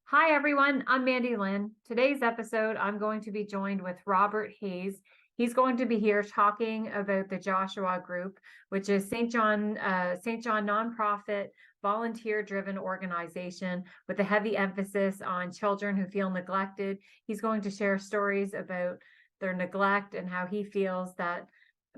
Hi, everyone. I'm Mandy-Lynn. Today's episode, I'm going to be joined with Robert Hayes. He's going to be here talking about the Joshua Group, which is St. John nonprofit, volunteer-driven organization with a heavy emphasis on children who feel neglected. He's going to share stories about their neglect and how he feels that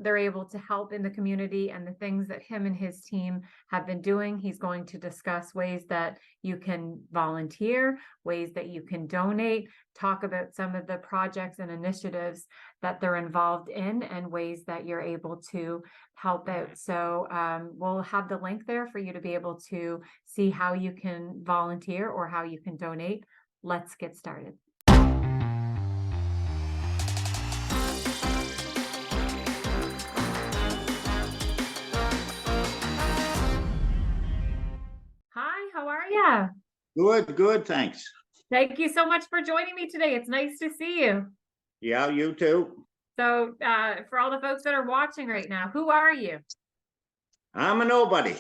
they're able to help in the community and the things that him and his team have been doing. He's going to discuss ways that you can volunteer, ways that you can donate, talk about some of the projects and initiatives that they're involved in, and ways that you're able to help out. So we'll have the link there for you to be able to see how you can volunteer or how you can donate. Let's get started. Hi, how are you? Good, thanks. Thank you so much for joining me today. It's nice to see you. Yeah, you too. So, for all the folks that are watching right now, who are you? I'm a nobody.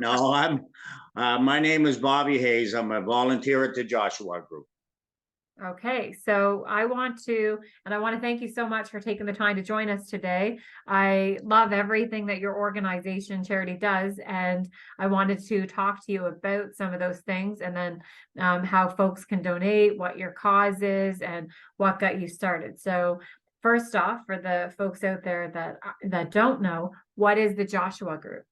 No, my name is Bobby Hayes. I'm a volunteer at the Joshua Group. Okay, so I want to thank you so much for taking the time to join us today. I love everything that your organization Charity does, and I wanted to talk to you about some of those things, and then how folks can donate, what your cause is, and what got you started. So first off, for the folks out there that don't know, what is the Joshua Group?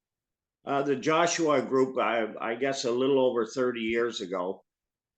The Joshua Group, I guess a little over 30 years ago,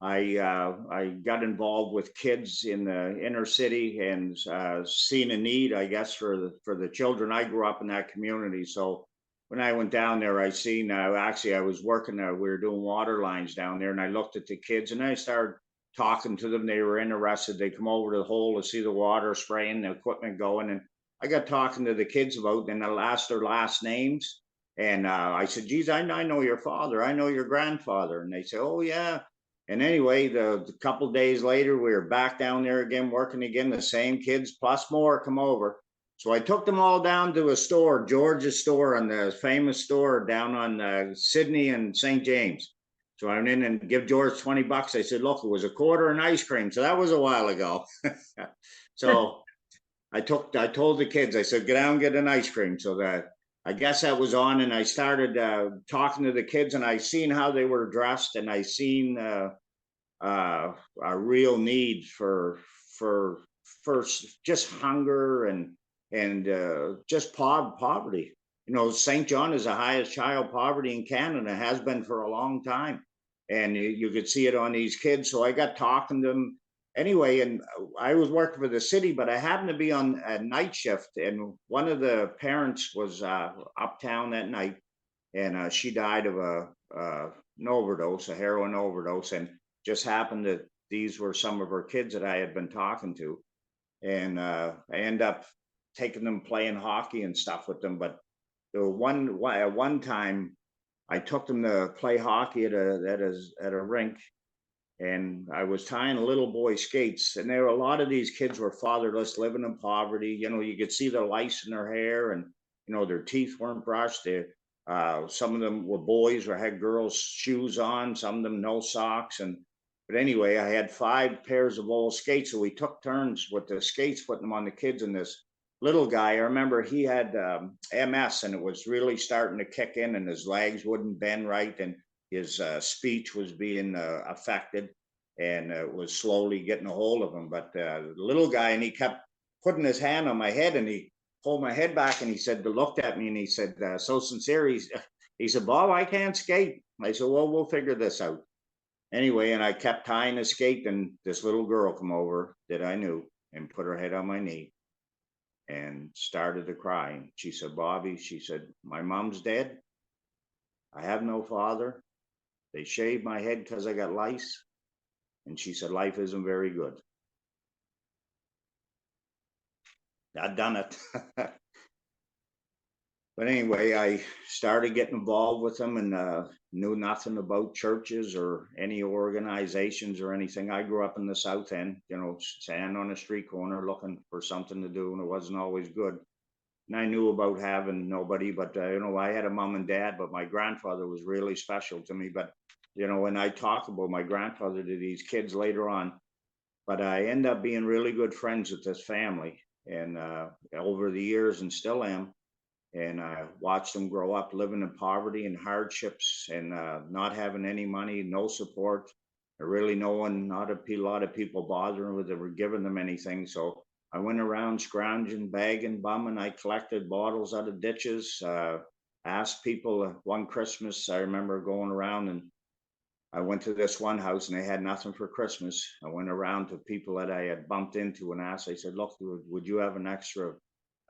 I got involved with kids in the inner city and seen a need, I guess, for the children. I grew up in that community, so when I went down there, I seen actually I was working. We were doing water lines down there, and I looked at the kids, and I started talking to them. They were interested. They come over to the hole to see the water spraying, the equipment going, and I got talking to the kids about. And I asked their last names, and I said, "Geez, I know your father. I know your grandfather." And they say, "Oh yeah." And anyway, the couple of days later, we were back down there again, working again. The same kids plus more come over. So I took them all down to a store, George's store, on the famous store down on Sydney and St. James. So I went in and give George $20. I said, "Look, it was a quarter and ice cream." So that was a while ago. So I told the kids, I said, "Get down and get an ice cream." So that I guess that was on, and I started talking to the kids, and I seen how they were dressed, and I seen a real need for just hunger and just poverty. You know, St. John is the highest child poverty in Canada, has been for a long time, and you could see it on these kids. So I got talking to them anyway, and I was working for the city, but I happened to be on a night shift, and one of the parents was uptown that night, and she died of an overdose, a heroin overdose, and just happened that these were some of her kids that I had been talking to, and I end up taking them playing hockey and stuff with them. But the one time I took them to play hockey at a rink, and I was tying a little boy skates, and there were a lot of these kids were fatherless, living in poverty. You know, you could see the lice in their hair, and you know their teeth weren't brushed. Some of them were boys or had girls' shoes on. Some of them no socks, and but anyway, I had 5 pairs of old skates, so we took turns with the skates, putting them on the kids. And this little guy, I remember he had MS, and it was really starting to kick in, and his legs wouldn't bend right, and his speech was being affected, and it was slowly getting a hold of him. But the little guy, and he kept putting his hand on my head, and he pulled my head back, and he said, looked at me, and he said, so sincere, he said, "Bob, I can't skate." I said, "Well, we'll figure this out." Anyway, and I kept tying the skate, and this little girl come over that I knew and put her head on my knee and started to cry. And she said, "Bobby," she said, "my mom's dead. I have no father. They shaved my head because I got lice." And she said, "Life isn't very good." I done it. But anyway, I started getting involved with them, and knew nothing about churches or any organizations or anything. I grew up in the South End, you know, standing on a street corner looking for something to do, and it wasn't always good. And I knew about having nobody, but you know, I had a mom and dad, but my grandfather was really special to me. But when I talk about my grandfather to these kids later on, but I end up being really good friends with this family, and over the years, and still am. And I watched them grow up living in poverty and hardships, and not having any money, no support, really no one, not a lot of people bothering with them or giving them anything. So I went around scrounging, bagging, bumming. I collected bottles out of ditches, asked people. One Christmas, I remember going around, and I went to this one house and they had nothing for Christmas. I went around to people that I had bumped into and asked, I said, look, would you have an extra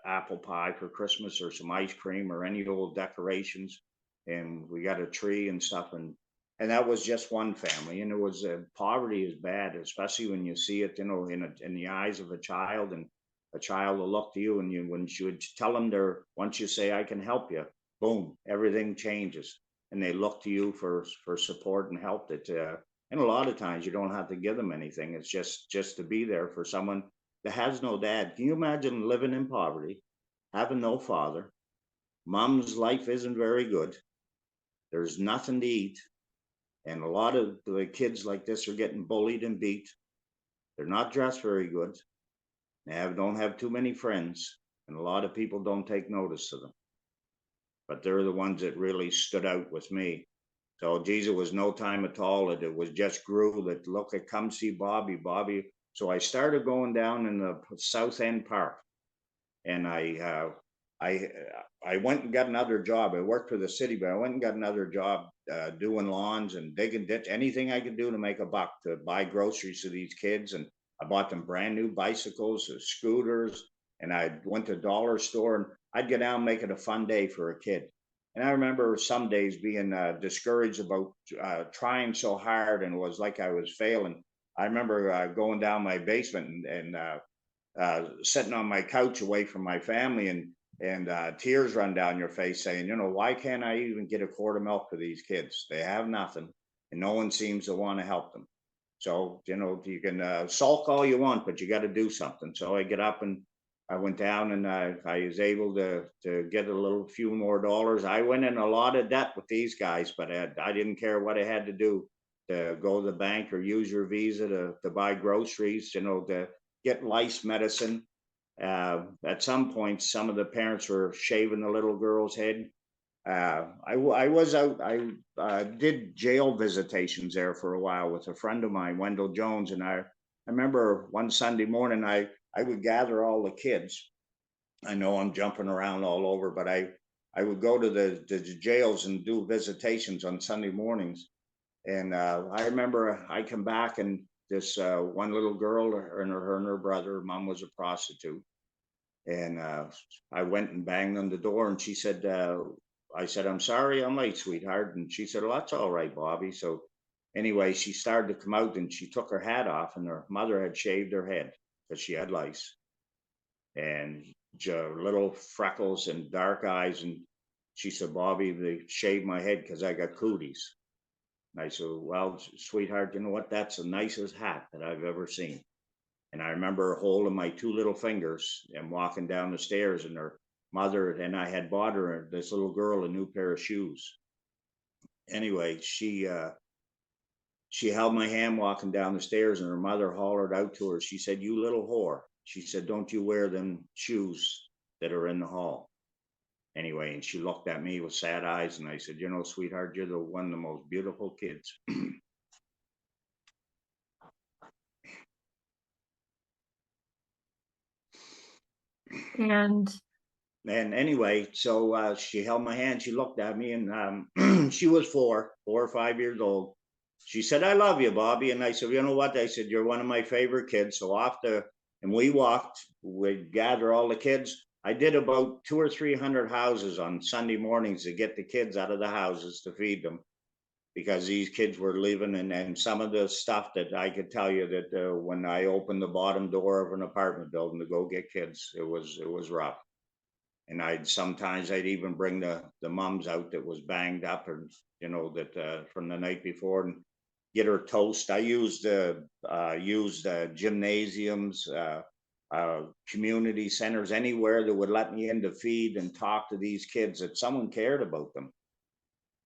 apple pie for Christmas or some ice cream or any old decorations? And we got a tree and stuff. And that was just one family. And it was, poverty is bad, especially when you see it, in the eyes of a child, and a child will look to you, and when you would tell them, once you say, I can help you, boom, everything changes. And they look to you for support and help. And a lot of times you don't have to give them anything. It's just to be there for someone that has no dad. Can you imagine living in poverty, having no father? Mom's life isn't very good. There's nothing to eat. And a lot of the kids like this are getting bullied and beat. They're not dressed very good. Don't have too many friends. And a lot of people don't take notice of them. But they're the ones that really stood out with me. So, geez, it was no time at all. It was just grew that, look, I come see Bobby. So I started going down in the South End Park, and I I went and got another job. I worked for the city, but I went and got another job doing lawns and digging ditch, anything I could do to make a buck, to buy groceries to these kids. And I bought them brand new bicycles, scooters, and I went to dollar store, and I'd get down and make it a fun day for a kid. And I remember some days being discouraged about trying so hard, and it was like I was failing. I remember going down my basement and sitting on my couch away from my family, and tears run down your face, saying, why can't I even get a quart of milk for these kids? They have nothing, and no one seems to want to help them. So, you can sulk all you want, but you got to do something. So I get up and I went down, and I was able to get a few more dollars. I went in a lot of debt with these guys, but I didn't care what I had to do to go to the bank or use your Visa to buy groceries, to get lice medicine. At some point, some of the parents were shaving the little girl's head. I was out. I did jail visitations there for a while with a friend of mine, Wendell Jones, and I remember one Sunday morning I would gather all the kids. I know I'm jumping around all over, but I would go to the jails and do visitations on Sunday mornings. And I remember I come back, and this one little girl, her and her brother, her mom was a prostitute. And I went and banged on the door, and she said, I said, I'm sorry I'm late, sweetheart. And she said, well, that's all right, Bobby. So anyway, she started to come out, and she took her hat off, and her mother had shaved her head because she had lice and little freckles and dark eyes. And she said, Bobby, they shaved my head because I got cooties. And I said, well, sweetheart, you know what? That's the nicest hat that I've ever seen. And I remember holding my two little fingers and walking down the stairs, and her mother and I had bought her, this little girl, a new pair of shoes. Anyway, she held my hand walking down the stairs, and her mother hollered out to her. She said, you little whore. She said, don't you wear them shoes that are in the hall. Anyway, and she looked at me with sad eyes, and I said, sweetheart, you're the one of the most beautiful kids. And anyway, so she held my hand. She looked at me, and she was 4 or 5 years old. She said, I love you, Bobby. And I said, you know what? I said, you're one of my favorite kids. So and we walked, we'd gather all the kids. I did about 200 or 300 houses on Sunday mornings to get the kids out of the houses to feed them, because these kids were leaving. And some of the stuff that I could tell you that when I opened the bottom door of an apartment building to go get kids, it was rough. And I'd even bring the mums out that was banged up, or that from the night before, and get her toast. I used gymnasiums, community centers, anywhere that would let me in to feed and talk to these kids, that someone cared about them.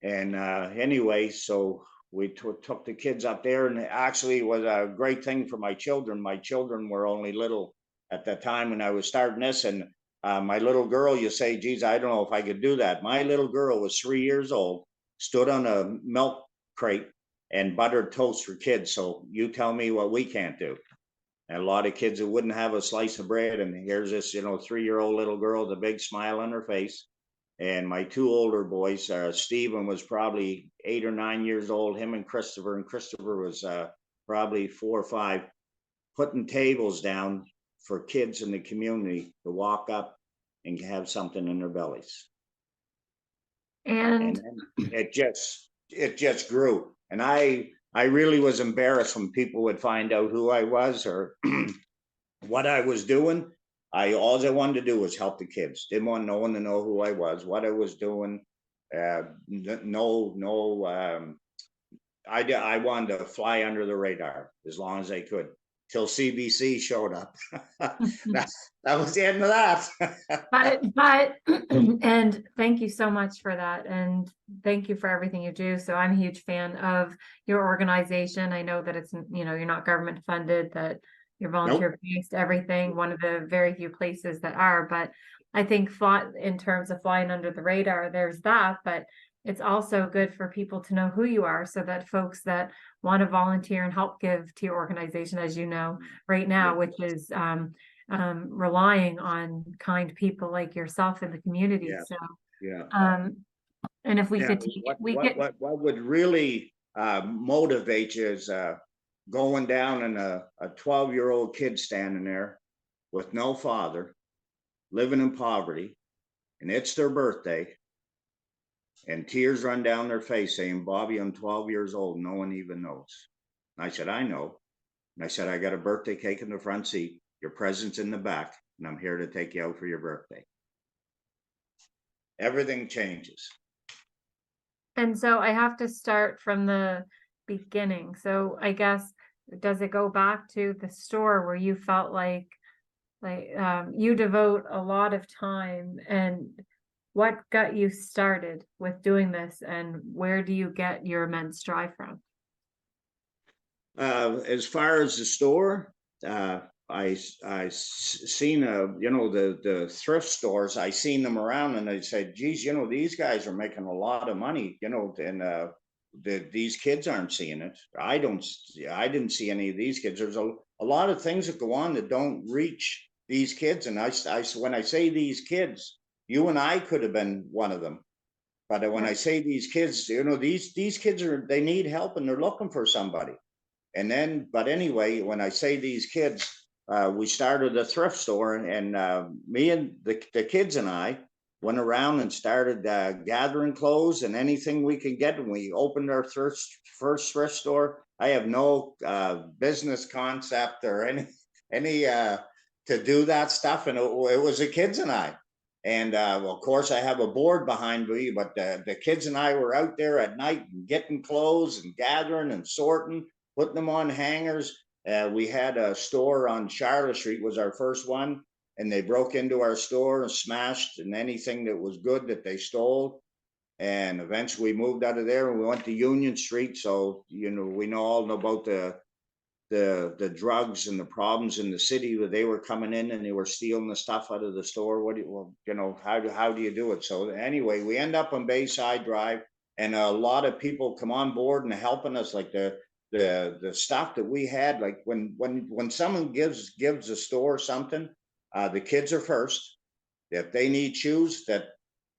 And anyway, so we took the kids up there, and actually it was a great thing for my children. My children were only little at the time when I was starting this, and my little girl, you say, geez, I don't know if I could do that. My little girl was 3 years old, stood on a milk crate and buttered toast for kids. So you tell me what we can't do. And a lot of kids that wouldn't have a slice of bread, and here's this, 3-year-old little girl with a big smile on her face. And my two older boys, Stephen was probably 8 or 9 years old, him and Christopher was probably 4 or 5, putting tables down for kids in the community to walk up and have something in their bellies. And it just grew. And I really was embarrassed when people would find out who I was or what I was doing. All I wanted to do was help the kids. Didn't want no one to know who I was, what I was doing. I wanted to fly under the radar as long as I could, till CBC showed up. that was the end of that. but and thank you so much for that, and thank you for everything you do. So I'm a huge fan of your organization. I know that it's, you're not government funded, that you're volunteer based, everything, one of the very few places that are. But I think in terms of flying under the radar, there's that, but it's also good for people to know who you are, so that folks that want to volunteer and help give to your organization, as you know, right now, which is relying on kind people like yourself in the community. Yeah. So, yeah. And if we could, what would really motivate you is going down and a 12-year-old kid standing there with no father, living in poverty, and it's their birthday, and tears run down their face saying, Bobby, I'm 12 years old. No one even knows. And I said, I know. And I said, I got a birthday cake in the front seat, your present's in the back, and I'm here to take you out for your birthday. Everything changes. And so I have to start from the beginning. So I guess, does it go back to the store where you felt like you devote a lot of time, and what got you started with doing this, and where do you get your immense drive from? As far as the store, I seen the thrift stores. I seen them around, and I said, geez, these guys are making a lot of money, and these kids aren't seeing it. I didn't see any of these kids. There's a lot of things that go on that don't reach these kids. And I when I say these kids, you and I could have been one of them. But when I say these kids, these kids they need help, and they're looking for somebody. And then, but anyway, when I say these kids, we started a thrift store, and me and the kids and I went around and started gathering clothes and anything we could get. And we opened our first thrift store. I have no business concept or any to do that stuff, and it was the kids and I. And of course, I have a board behind me, but the kids and I were out there at night getting clothes and gathering and sorting, putting them on hangers. We had a store on Charlotte Street, was our first one, and they broke into our store and smashed and anything that was good that they stole. And eventually we moved out of there and we went to Union Street. So, we all know about the drugs and the problems in the city where they were coming in and they were stealing the stuff out of the store. How do you do it? So anyway, we end up on Bayside Drive, and a lot of people come on board and helping us, like the stuff that we had. Like when someone gives a store something, the kids are first. If they need shoes, that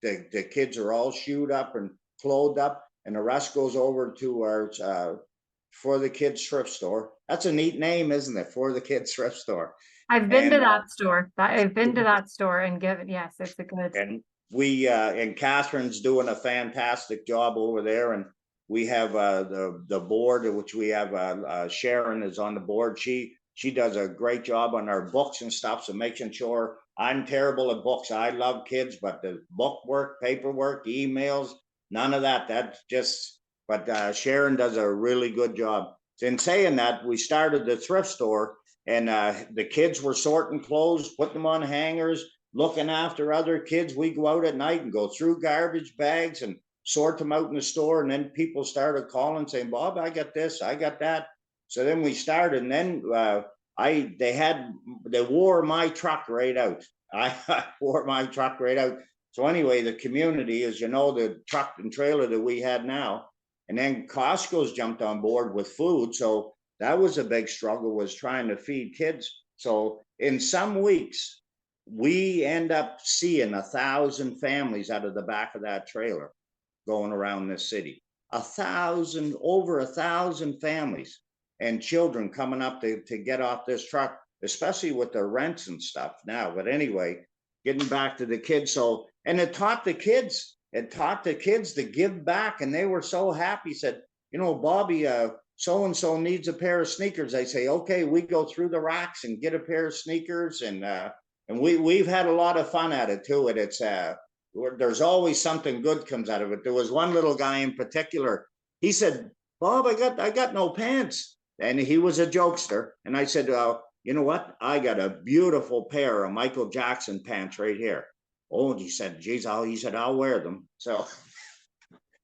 the kids are all shoed up and clothed up, and the rest goes over to our For the Kids thrift store. That's a neat name, isn't it? For the Kids thrift store. I've been to that store. I've been to that store and given, yes, it's a good. And we and Catherine's doing a fantastic job over there, and we have the board, which we have Sharon is on the board. She does a great job on our books and stuff, so making sure. I'm terrible at books. I love kids, but the book work, paperwork, emails, none of that. That's just. But Sharon does a really good job. In saying that, we started the thrift store, and the kids were sorting clothes, putting them on hangers, looking after other kids. We go out at night and go through garbage bags and sort them out in the store. And then people started calling saying, Bob, I got this, I got that. So then we started, and then they wore my truck right out. I wore my truck right out. So anyway, the community, as you know, the truck and trailer that we had now, and then Costco's jumped on board with food. So that was a big struggle, was trying to feed kids. So in some weeks, we end up seeing 1,000 families out of the back of that trailer going around this city. Over 1,000 families and children coming up to get off this truck, especially with the rents and stuff now. But anyway, getting back to the kids. So, and it taught the kids to give back, and they were so happy. Said, you know, Bobby, so-and-so needs a pair of sneakers. I say, okay, we go through the racks and get a pair of sneakers. And we've had a lot of fun at it too. And it's, there's always something good comes out of it. There was one little guy in particular. He said, Bob, I got no pants. And he was a jokester. And I said, you know what? I got a beautiful pair of Michael Jackson pants right here. Oh, and he said, geez, I'll wear them. So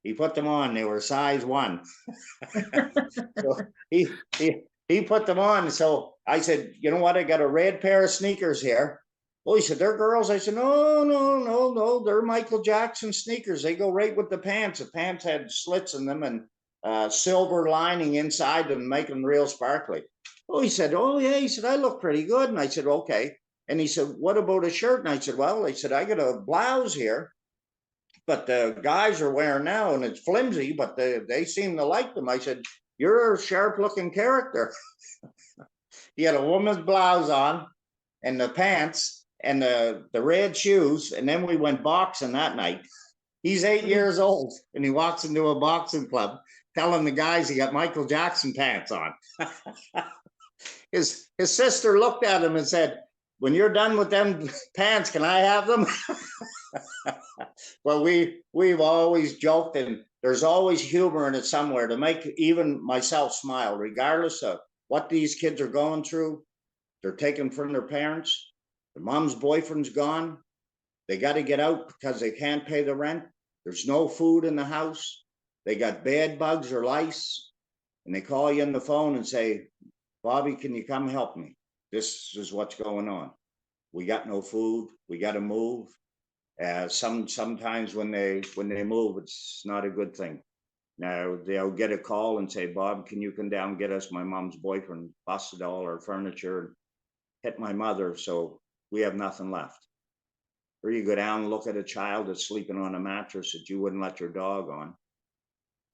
he put them on. They were size 1. So he put them on. So I said, you know what? I got a red pair of sneakers here. Oh, he said, they're girls. I said, no, they're Michael Jackson sneakers. They go right with the pants. The pants had slits in them and silver lining inside them, making them real sparkly. Oh, he said, oh yeah. He said, I look pretty good. And I said, okay. And he said, what about a shirt? And I said, well, I got a blouse here, but the guys are wearing now, and it's flimsy, but they seem to like them. I said, you're a sharp looking character. He had a woman's blouse on and the pants and the red shoes. And then we went boxing that night. He's 8 years old, and he walks into a boxing club telling the guys he got Michael Jackson pants on. His sister looked at him and said, when you're done with them pants, can I have them? Well, we've always joked, and there's always humor in it somewhere to make even myself smile, regardless of what these kids are going through. They're taken from their parents. Their mom's boyfriend's gone. They got to get out because they can't pay the rent. There's no food in the house. They got bed bugs or lice, and they call you on the phone and say, Bobby, can you come help me? This is what's going on. We got no food. We got to move. Sometimes when they move, it's not a good thing. Now they'll get a call and say, Bob, can you come down and get us? My mom's boyfriend busted all our furniture and hit my mother, so we have nothing left. Or you go down and look at a child that's sleeping on a mattress that you wouldn't let your dog on.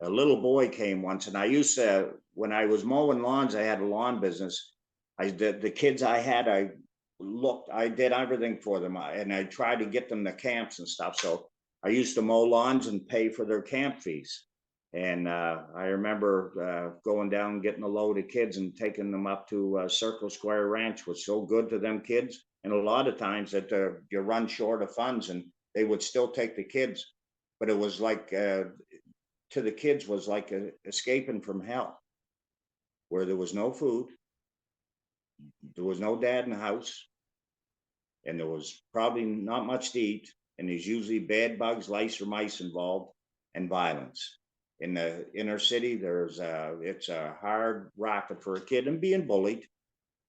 A little boy came once, and I used to, when I was mowing lawns, I had a lawn business. The kids I had, I did everything for them, and I tried to get them to camps and stuff. So I used to mow lawns and pay for their camp fees. And I remember going down and getting a load of kids and taking them up to Circle Square Ranch. Was so good to them kids. And a lot of times that you run short of funds, and they would still take the kids. But it was like, to the kids, was like escaping from hell, where there was no food, there was no dad in the house, and there was probably not much to eat, and there's usually bed bugs, lice, or mice involved, and violence. In the inner city, it's a hard racket for a kid, and being bullied.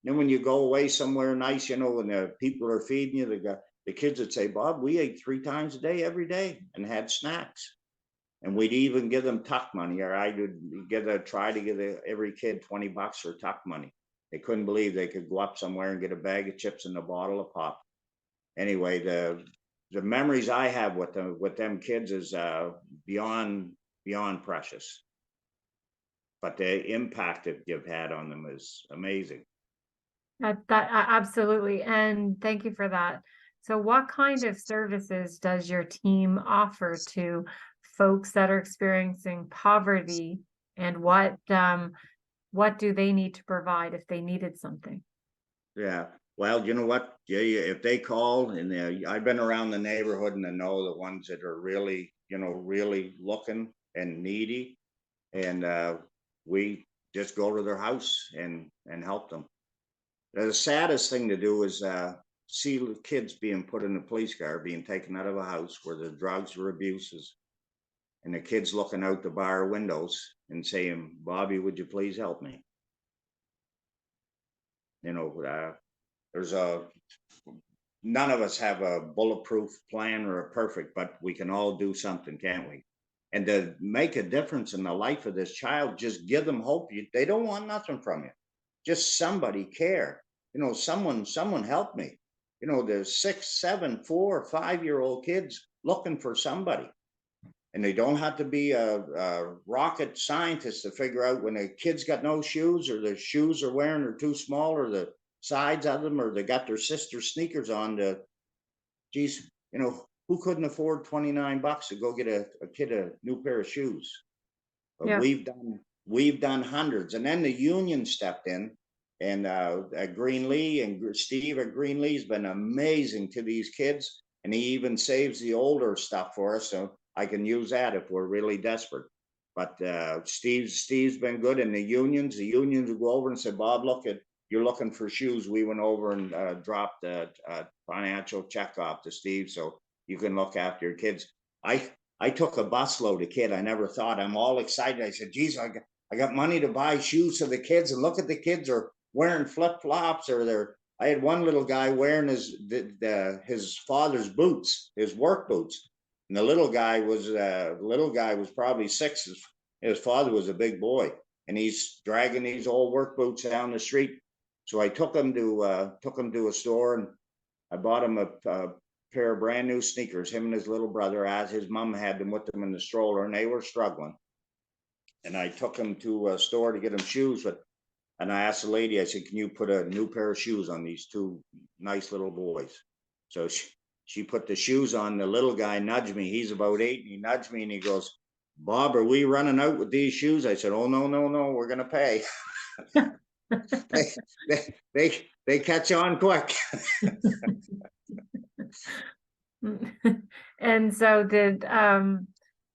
Then when you go away somewhere nice, you know, when the people are feeding you, the kids would say, Bob, we ate 3 times a day every day and had snacks. And we'd even give them tuck money, or I would try to give every kid $20 for tuck money. They couldn't believe they could go up somewhere and get a bag of chips and a bottle of pop. Anyway, the memories I have with them kids is beyond precious. But the impact that you've had on them is amazing. Absolutely. And thank you for that. So what kind of services does your team offer to folks that are experiencing poverty, and what do they need to provide if they needed something? Yeah. Well, you know what? Yeah, if they call, and I've been around the neighborhood and I know the ones that are really, really looking and needy, and we just go to their house and help them. The saddest thing to do is see kids being put in a police car, being taken out of a house where the drugs or abuses, and the kids looking out the bar windows and saying, Bobby, would you please help me? You know, there's none of us have a bulletproof plan or a perfect, but we can all do something, can't we? And to make a difference in the life of this child, just give them hope. They don't want nothing from you. Just somebody care. You know, someone help me. You know, there's 6, 7, 4, 5-year-old kids looking for somebody. And they don't have to be a rocket scientist to figure out when a kid's got no shoes, or the shoes they're wearing are too small, or the sides of them, or they got their sister's sneakers on. Geez, you know, who couldn't afford $29 to go get a kid a new pair of shoes? But Yeah. we've done hundreds, and then the union stepped in, and Greenlee and Steve at Greenlee has been amazing to these kids, and he even saves the older stuff for us, so I can use that if we're really desperate. But Steve's been good, and the unions will go over and say, Bob, look, you're looking for shoes. We went over and dropped a financial check off to Steve, so you can look after your kids. I took a busload of kid. I never thought. I'm all excited. I said, geez, I got money to buy shoes for the kids, and look at the kids are wearing flip-flops, or I had one little guy wearing his father's boots, his work boots. And the little guy was probably 6. His father was a big boy, and he's dragging these old work boots down the street. So I took him to a store, and I bought him a pair of brand new sneakers. Him and his little brother, as his mom had them with them in the stroller, and they were struggling. And I took him to a store to get him shoes, and I asked the lady, I said, can you put a new pair of shoes on these 2 nice little boys? So she put the shoes on. The little guy nudged me. He's about 8, and he nudged me and he goes, Bob, are we running out with these shoes? I said, oh, no, we're going to pay. they catch on quick. And so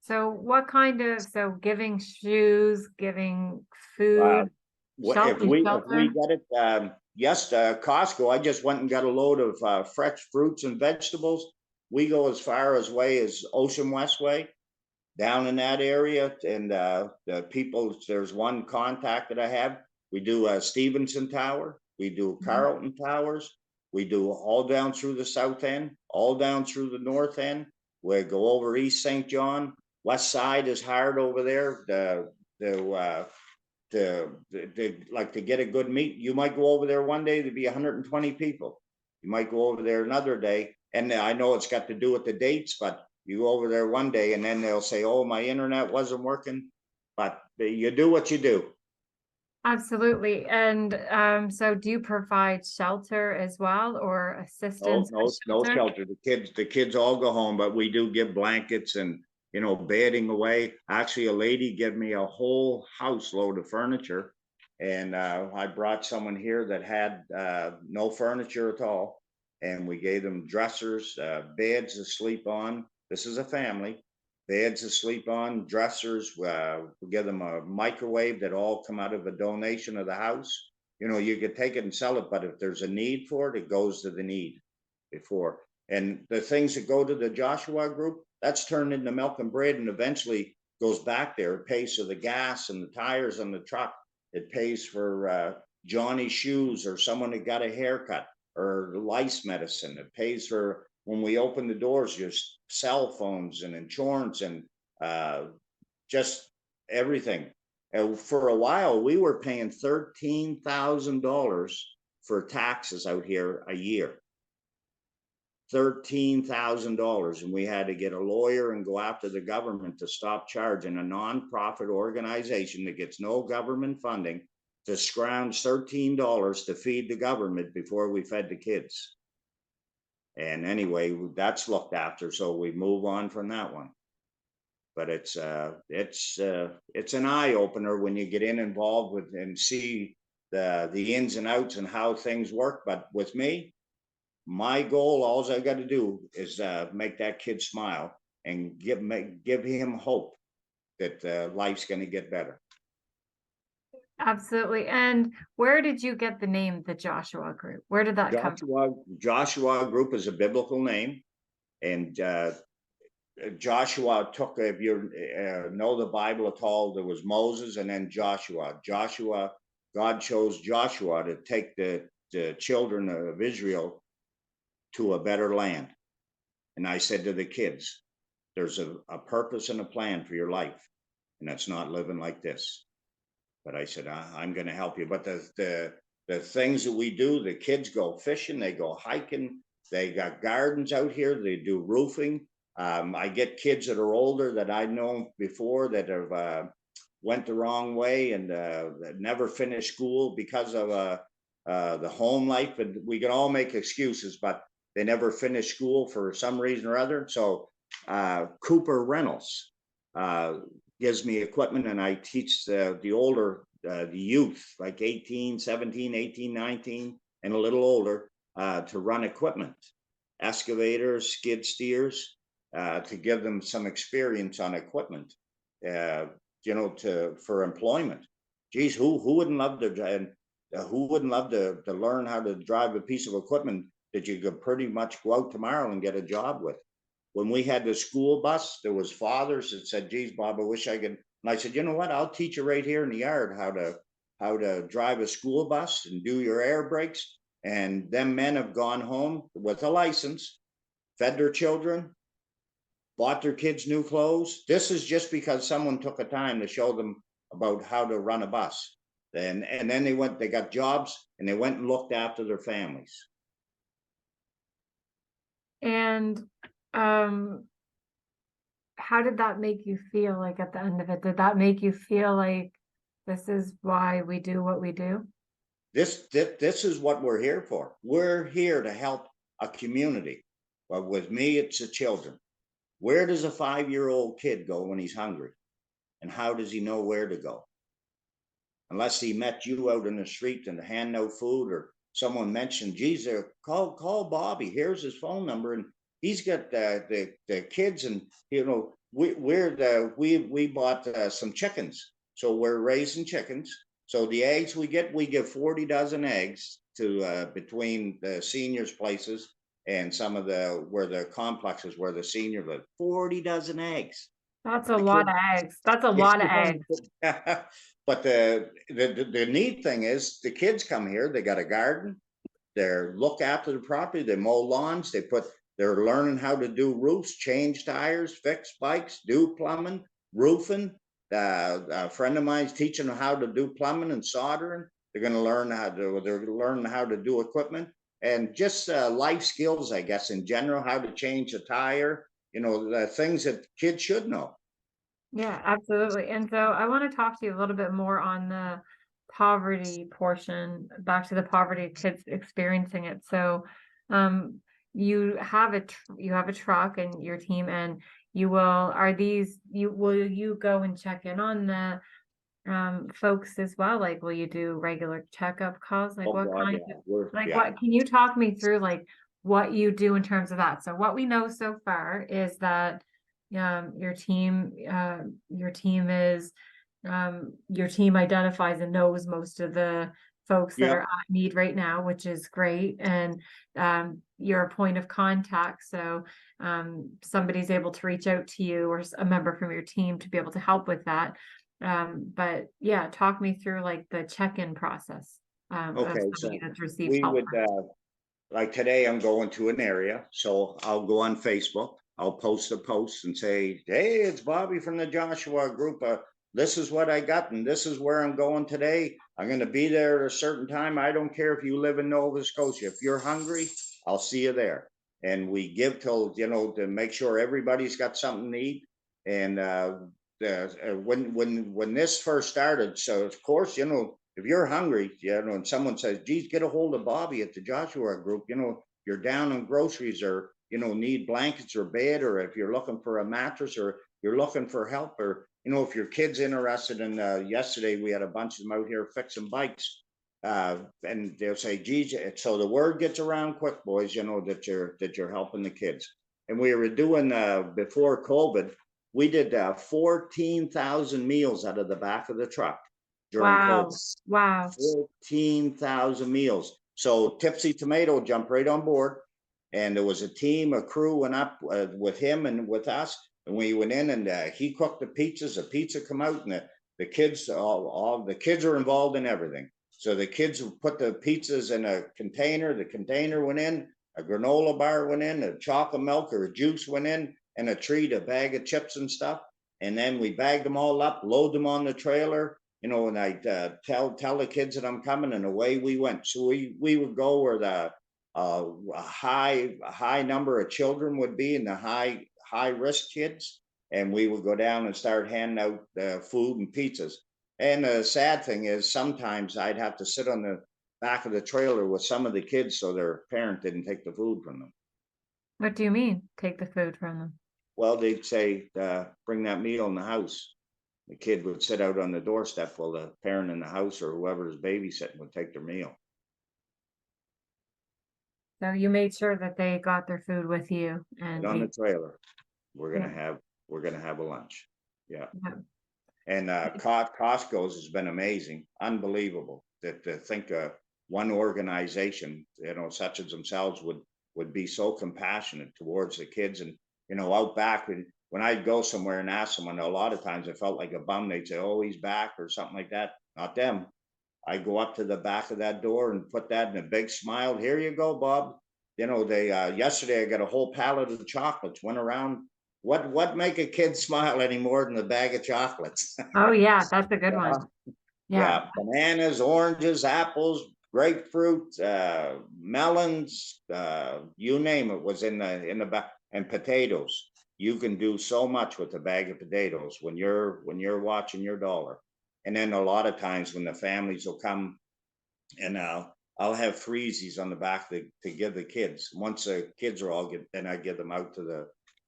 so what kind of, giving shoes, giving food, If we shelter? get it, yes, Costco, I just went and got a load of fresh fruits and vegetables. We go as far as Ocean Westway, down in that area. And the people, there's one contact that I have. We do Stevenson Tower. We do Carlton Towers. We do all down through the south end, all down through the north end. We go over East St. John. West side is hard over there. To get a good meet, you might go over there one day, there'd be 120 people. You might go over there another day, and I know it's got to do with the dates, but you go over there one day and then they'll say, oh, my internet wasn't working. But you do what you do. Absolutely. And so do you provide shelter as well, or assistance? No shelter. The kids all go home, but we do give blankets and, you know, bedding away. Actually, a lady gave me a whole house load of furniture, and I brought someone here that had no furniture at all, and we gave them dressers, beds to sleep on. This is a family. Beds to sleep on, dressers. We give them a microwave that all come out of a donation of the house. You know, you could take it and sell it, but if there's a need for it, it goes to the need before. And the things that go to the Joshua group, that's turned into milk and bread, and eventually goes back there. It pays for the gas and the tires on the truck. It pays for Johnny's shoes, or someone that got a haircut, or lice medicine. It pays for, when we open the doors, just cell phones and insurance and just everything. For a while, we were paying $13,000 for taxes out here a year. $13,000, and we had to get a lawyer and go after the government to stop charging a nonprofit organization that gets no government funding to scrounge $13 to feed the government before we fed the kids. And anyway, that's looked after, so we move on from that one. But it's an eye opener when you get involved with and see the ins and outs and how things work. But with me, my goal, all I got to do is make that kid smile and give him hope that life's going to get better. Absolutely. And where did you get the name, the Joshua Group? Where did that come from? Joshua Group is a biblical name, and Joshua took, if you know the Bible at all, there was Moses and then Joshua. God chose Joshua to take the children of Israel to a better land. And I said to the kids, there's a purpose and a plan for your life, and that's not living like this. But I said, I'm going to help you. But the things that we do, the kids go fishing, they go hiking, they got gardens out here, they do roofing. I get kids that are older that I know before that have went the wrong way and never finished school because of the home life. And we can all make excuses, but they never finished school for some reason or other. So Cooper Reynolds gives me equipment, and I teach the older, the youth, like 18, 17, 18, 19, and a little older, to run equipment, excavators, skid steers, to give them some experience on equipment, for employment. Geez, who wouldn't love to, who wouldn't love to learn how to drive a piece of equipment that you could pretty much go out tomorrow and get a job with? When we had the school bus, there was fathers that said, geez, Bob, I wish I could. And I said, you know what? I'll teach you right here in the yard how to drive a school bus and do your air brakes. And them men have gone home with a license, fed their children, bought their kids new clothes. This is just because someone took a time to show them about how to run a bus. And then they got jobs, and they went and looked after their families. And how did that make you feel like at the end of it? Did that make you feel like this is why we do what we do? This is what we're here for. We're here to help a community. But with me, it's the children. Where does a 5-year-old kid go when he's hungry? And how does he know where to go? Unless he met you out in the street and hand out food, or someone mentioned, geez, call Bobby. Here's his phone number, and he's got the kids, and we bought some chickens, so we're raising chickens. So the eggs we give 40 dozen eggs to between the seniors' places and some of where the complexes where the senior live. 40 dozen eggs. That's a lot of eggs. That's a lot of eggs. But the neat thing is the kids come here, they got a garden, they look after the property, they mow lawns, they're learning how to do roofs, change tires, fix bikes, do plumbing, roofing. A friend of mine's teaching them how to do plumbing and soldering. They're learning how to do equipment, and just life skills, I guess, in general, how to change a tire, the things that kids should know. Yeah, absolutely. And so I want to talk to you a little bit more on the poverty portion, back to the poverty kids experiencing it. So you have a truck and your team, and will you go and check in on the folks as well? Like, will you do regular checkup calls? Like, what can you talk me through, like, what you do in terms of that? So what we know so far is that your team identifies and knows most of the folks that are at need right now, which is great. And you're a point of contact, so somebody's able to reach out to you, or a member from your team, to be able to help with that. But yeah, talk me through like the check-in process of somebody that's received help. Like today, I'm going to an area, so I'll go on Facebook. I'll post a post and say, hey, it's Bobby from the Joshua group. This is what I got, and this is where I'm going today. I'm going to be there at a certain time. I don't care if you live in Nova Scotia. If you're hungry, I'll see you there. And we give till, to make sure everybody's got something to eat. And when this first started, so of course, if you're hungry, and someone says, geez, get a hold of Bobby at the Joshua group, you're down on groceries, or, need blankets or bed, or if you're looking for a mattress, or you're looking for help, or, if your kid's interested in, yesterday, we had a bunch of them out here fixing bikes, and they'll say, geez, so the word gets around quick, boys, that you're helping the kids. And we were doing, before COVID, we did 14,000 meals out of the back of the truck during COVID. Wow. 14,000 meals. So Tipsy Tomato jumped right on board. and there was a team, a crew went up with him and with us, and we went in and he cooked the pizzas. The pizza come out, and the kids, all the kids are involved in everything. So the kids put the pizzas in a container. The container went in. A granola bar went in. A chocolate milk or a juice went in, and a treat, a bag of chips and stuff. And then we bagged them all up, load them on the trailer, and I tell the kids that I'm coming, and away we went. So we would go where the a high number of children would be, and the high risk kids, and we would go down and start handing out food and pizzas. And the sad thing is, sometimes I'd have to sit on the back of the trailer with some of the kids so their parent didn't take the food from them. What do you mean, take the food from them? Well, they'd say, bring that meal in the house. The kid would sit out on the doorstep while the parent in the house or whoever's babysitting would take their meal. So you made sure that they got their food with you and on the ate. trailer, we're gonna Yeah. have a lunch. Yeah. Yeah. And Costco's has been amazing, unbelievable. That to think one organization, such as themselves, would be so compassionate towards the kids. And out back, when I'd go somewhere and ask someone, a lot of times I felt like a bum. They'd say, "Oh, he's back," or something like that. Not them. I go up to the back of that door and put that in a big smile. Here you go, Bob. They yesterday I got a whole pallet of chocolates. Went around. What make a kid smile any more than a bag of chocolates? Oh yeah, that's a good one. Yeah. Yeah, bananas, oranges, apples, grapefruit, melons, you name it was in the back, and potatoes. You can do so much with a bag of potatoes when you're watching your dollar. And then a lot of times when the families will come, and I'll have freezies on the back to give the kids. Once the kids are all good, then I give them out to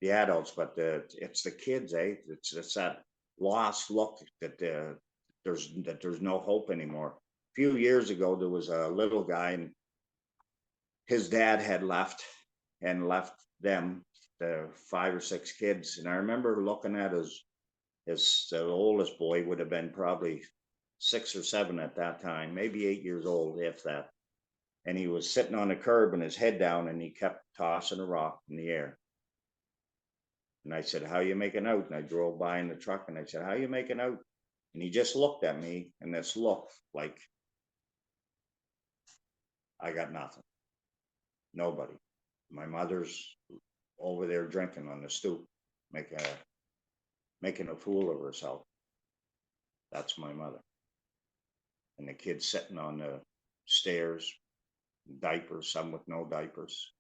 the adults. But it's the kids, eh? It's that lost look that there's no hope anymore. A few years ago, there was a little guy, and his dad had left them, the 5 or 6 kids. And I remember looking at the oldest boy would have been probably 6 or 7 at that time, maybe 8 years old, if that. And he was sitting on a curb and his head down, and he kept tossing a rock in the air. And I said, "How you making out?" And I drove by in the truck, and I said, "How you making out?" And he just looked at me, and this look like, I got nothing. Nobody. My mother's over there drinking on the stoop, making a fool of herself. That's my mother. And the kid sitting on the stairs, diapers, some with no diapers.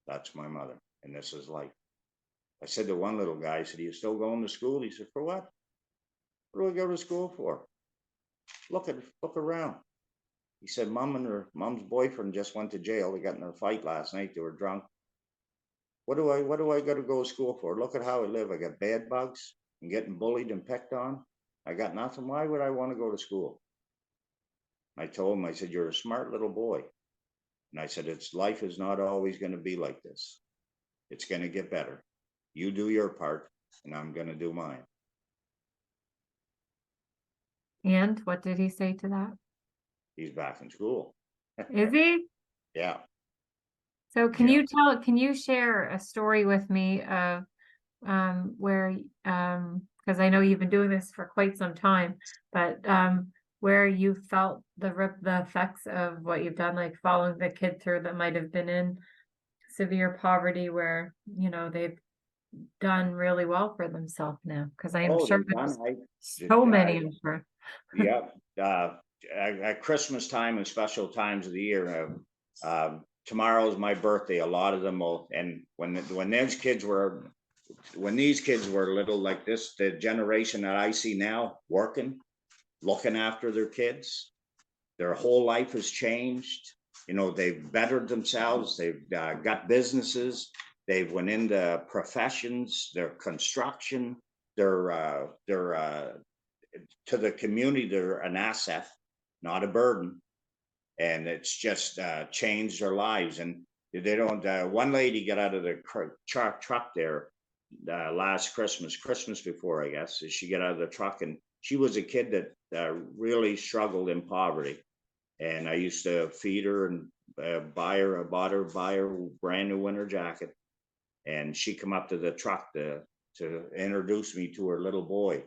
That's my mother. And this is life. I said to one little guy, I said, "Are you still going to school?" He said, "For what? What do I go to school for? Look around." He said, Mom's boyfriend just went to jail. They got in a fight last night. They were drunk. What do I got to go to school for? Look at how I live. I got bed bugs. I'm getting bullied and picked on. I got nothing. Why would I want to go to school? I told him, I said, "You're a smart little boy." And I said, life is not always going to be like this. It's going to get better. You do your part, and I'm going to do mine. And what did he say to that? He's back in school. Is he? Yeah. So can you share a story with me of where because I know you've been doing this for quite some time, but where you felt the effects of what you've done, like following the kid through that might have been in severe poverty, where they've done really well for themselves now, because I am sure there's so many of them. Yeah. At Christmas time and special times of the year, tomorrow's my birthday. A lot of them will, and when these kids were little like this, the generation that I see now working, looking after their kids, their whole life has changed. They've bettered themselves. They've got businesses. They've went into professions. Their construction. They're to the community. They're an asset, not a burden. And it's just changed their lives. And they don't. One lady got out of the truck there last Christmas before, I guess. She got out of the truck, and she was a kid that really struggled in poverty. And I used to feed her and buy her a brand new winter jacket. And she come up to the truck to introduce me to her little boy.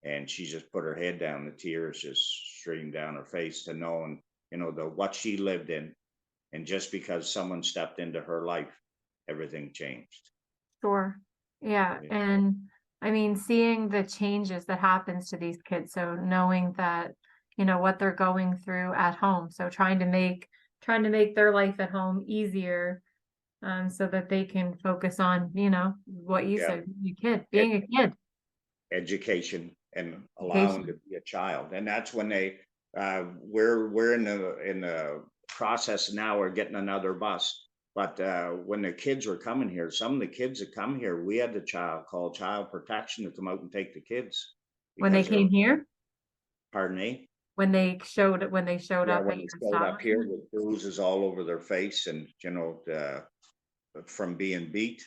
And she just put her head down, the tears just streamed down her face to knowing, what she lived in. And just because someone stepped into her life, everything changed. Sure. Yeah. Yeah. And I mean, seeing the changes that happens to these kids. So knowing that, what they're going through at home. So trying to make their life at home easier, so that they can focus on, what you Yeah. said, Ed- being a kid, Education and allowing to education. be a child. And that's when we're in the process now. We're getting another bus. But when the kids were coming here, some of the kids that come here, we had the child called child protection to come out and take the kids When they because they're, came here, pardon me. when they showed Yeah, up when at they your showed up here establishment. with bruises all over their face and, from being beat.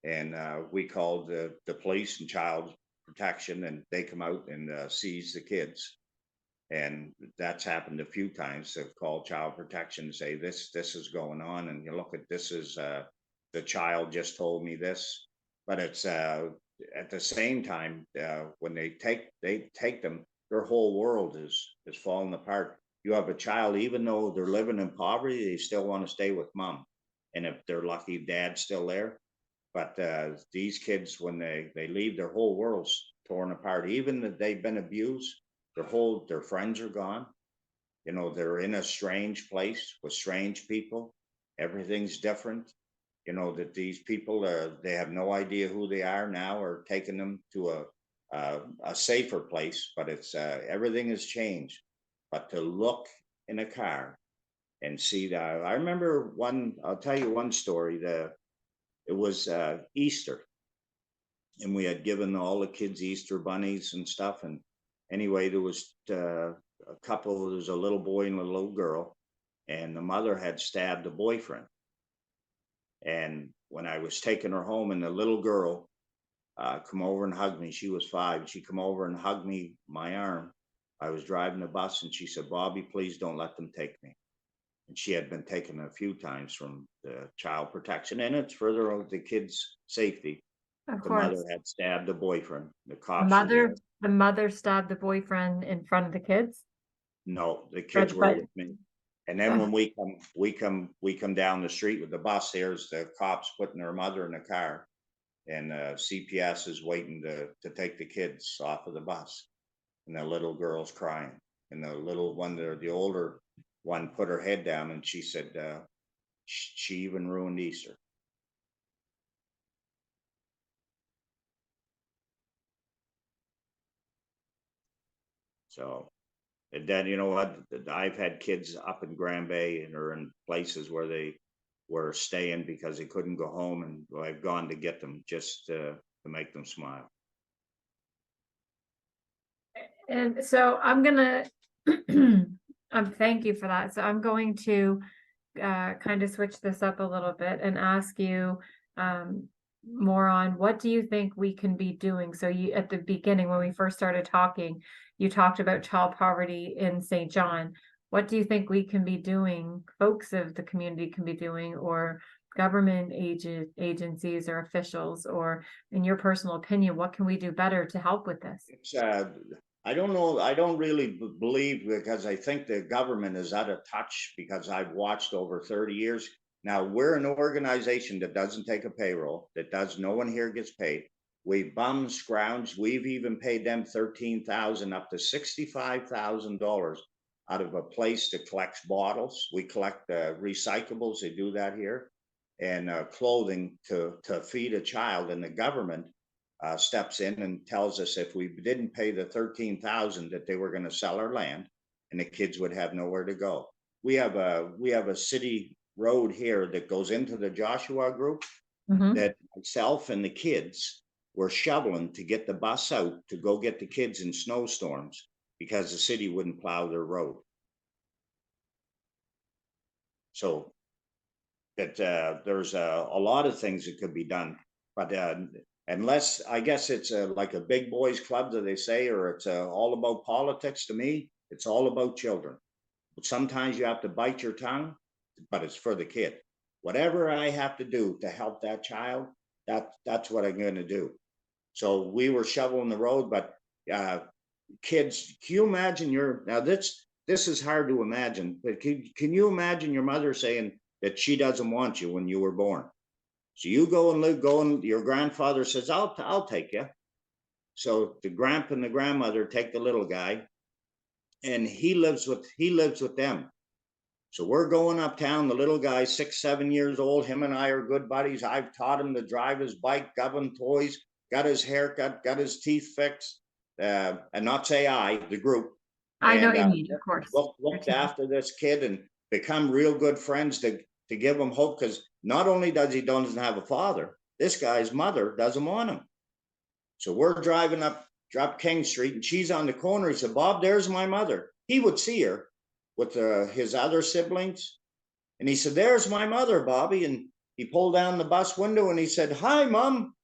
And we called the police and child protection, and they come out and seize the kids. And that's happened a few times. They've called child protection and say this is going on, and you look at this is the child just told me this. But it's at the same time when they take them, their whole world is falling apart. You have a child, even though they're living in poverty, they still want to stay with mom, and if they're lucky, dad's still there. But these kids, when they leave, their whole world's torn apart. Even that they've been abused, their friends are gone. They're in a strange place with strange people. Everything's different. That these people they have no idea who they are now, or taking them to a safer place. But it's everything has changed. But to look in a car and see that, I remember one. I'll tell you one story. It was Easter, and we had given all the kids Easter bunnies and stuff. And anyway, there was a couple. There was a little boy and a little girl, and the mother had stabbed the boyfriend. And when I was taking her home, and the little girl come over and hugged me. She was 5. She come over and hugged me, my arm. I was driving the bus, and she said, "Bobby, please don't let them take me." And she had been taken a few times from the child protection, and it's for the kids' safety. Of The mother course. had stabbed the boyfriend. The The cops were there. mother, the mother stabbed the boyfriend in front of the kids. No, the Or kids the were but with me. And then when we come down the street with the bus, there's the cops putting their mother in the car, and CPS is waiting to take the kids off of the bus. And the little girl's crying. And the little one, the older one, put her head down, and she said, she even ruined Easter. So, and then you know what? I've had kids up in Grand Bay and are in places where they were staying because they couldn't go home, and I've gone to get them just to make them smile. And so I'm gonna thank you for that. So I'm going to kind of switch this up a little bit and ask you um, more on what do you think we can be doing? So you at the beginning when we first started talking, you talked about child poverty in St. John. What do you think we can be doing, folks of the community can be doing, or government agencies or officials, or in your personal opinion, what can we do better to help with this? It's I don't know. I don't really believe, because I think the government is out of touch, because I've watched over 30 years. Now we're an organization that doesn't take a payroll, that does, no one here gets paid. We bum scrounge. We've even paid them 13,000 up to $65,000 out of a place that collects bottles. We collect recyclables. They do that here, and clothing to feed a child. And the government steps in and tells us if we didn't pay the 13,000 that they were going to sell our land, and the kids would have nowhere to go. We have a city road here that goes into the Joshua group, Mhm. that myself and the kids were shoveling to get the bus out to go get the kids in snowstorms, because the city wouldn't plow their road. So that there's a lot of things that could be done, but unless, I guess it's like a big boys club that they say, or it's all about politics. To me, it's all about children. Sometimes you have to bite your tongue, but it's for the kid. Whatever I have to do to help that child, that's what I'm going to do. So we were shoveling the road, but kids, can you imagine now this is hard to imagine, but can you imagine your mother saying that she doesn't want you when you were born? So you go and your grandfather says, I'll take you. So the grandpa and the grandmother take the little guy, and he lives with them. So we're going uptown. The little guy, 6, 7 years old. Him and I are good buddies. I've taught him to drive his bike, got him toys, got his haircut, got his teeth fixed. And not say the group. I know And what you mean, of course. looked after this kid and become real good friends to give him hope, because not only doesn't have a father, this guy's mother doesn't want him. So we're driving up King Street, and she's on the corner. He said, Bob, there's my mother. He would see her with his other siblings. And he said, there's my mother, Bobby. And he pulled down the bus window and he said, hi, Mom.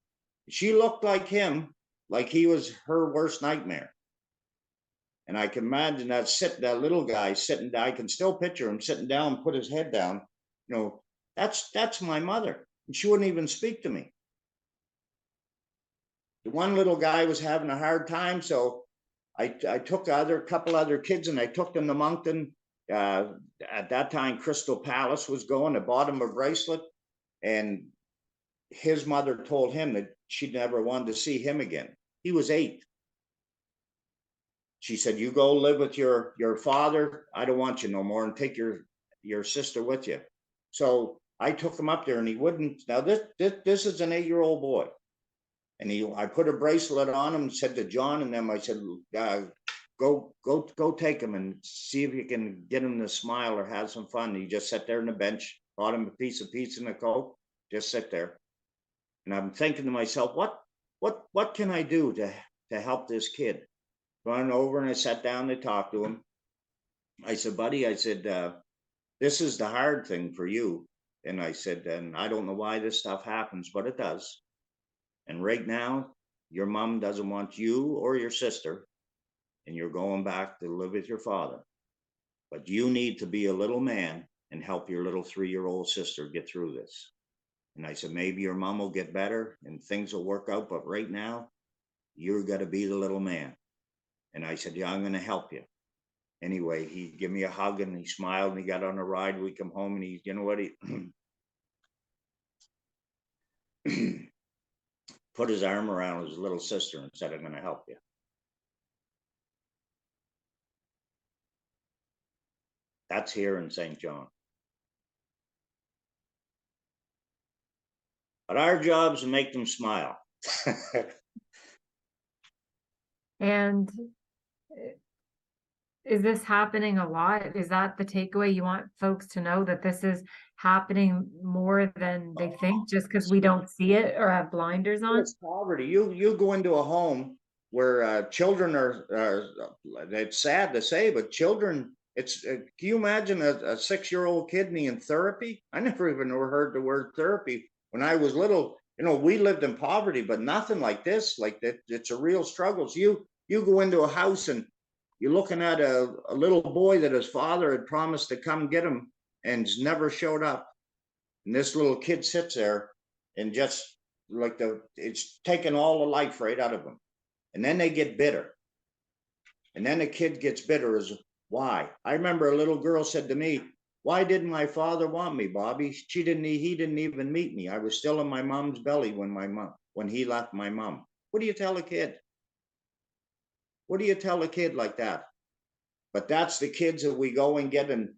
She looked like him, like he was her worst nightmare. And I can imagine that little guy sitting down. I can still picture him sitting down, put his head down. That's my mother. And she wouldn't even speak to me. The one little guy was having a hard time, so I took a couple other kids and I took them to Moncton. At that time, Crystal Palace was going. I bought him a bracelet, and his mother told him that she never wanted to see him again. He was 8. She said, you go live with your father. I don't want you no more, and take your sister with you. So I took him up there, and he wouldn't. Now this is an 8-year-old boy. And I put a bracelet on him and said to John and them, I said, go take him and see if you can get him to smile or have some fun. He just sat there on the bench, bought him a piece of pizza and a Coke, just sit there. And I'm thinking to myself, what can I do to help this kid? Run over, and I sat down to talk to him. I said, buddy, I said, this is the hard thing for you. And I said, and I don't know why this stuff happens, but it does. And right now, your mom doesn't want you or your sister, and you're going back to live with your father. But you need to be a little man and help your little 3-year-old sister get through this. And I said, maybe your mom will get better and things will work out, but right now, you're got to be the little man. And I said, yeah, I'm going to help you. Anyway, he gave me a hug and he smiled, and he got on a ride. We come home, and he, you know what, he put his arm around his little sister and said, I'm going to help you. That's here in St. John. But our job is to make them smile. And is this happening a lot? Is that the takeaway? You want folks to know that this is happening more than they think, just because we don't see it or have blinders on? It's poverty. You go into a home where children are, it's sad to say, but children, can you imagine a 6-year-old kid in therapy? I never even heard the word therapy when I was little. We lived in poverty, but nothing like this. Like that, it's a real struggle. So you go into a house and you're looking at a little boy that his father had promised to come get him and's never showed up. And this little kid sits there and just it's taken all the life right out of them. And then they get bitter. And then the kid gets bitter as why? I remember a little girl said to me, why didn't my father want me, Bobby? He didn't even meet me. I was still in my mom's belly when he left my mom. What do you tell a kid? What do you tell a kid like that? But that's the kids that we go and get and,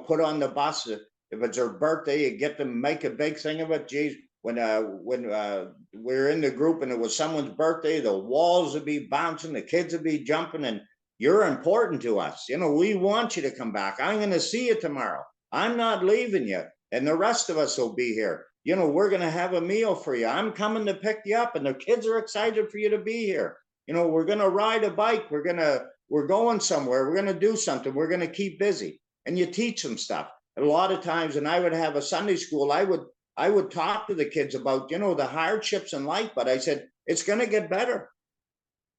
put on the bus. If it's their birthday, you get them, make a big thing of it. Geez, when we're in the group and it was someone's birthday, the walls would be bouncing, the kids would be jumping, and you're important to us. We want you to come back. I'm going to see you tomorrow. I'm not leaving you. And the rest of us will be here. We're going to have a meal for you. I'm coming to pick you up, and the kids are excited for you to be here. We're going to ride a bike. We're going somewhere. We're going to do something. We're going to keep busy. And you teach them stuff. A lot of times, and I would have a Sunday school, I would talk to the kids about, the hardships in life, but I said, it's going to get better.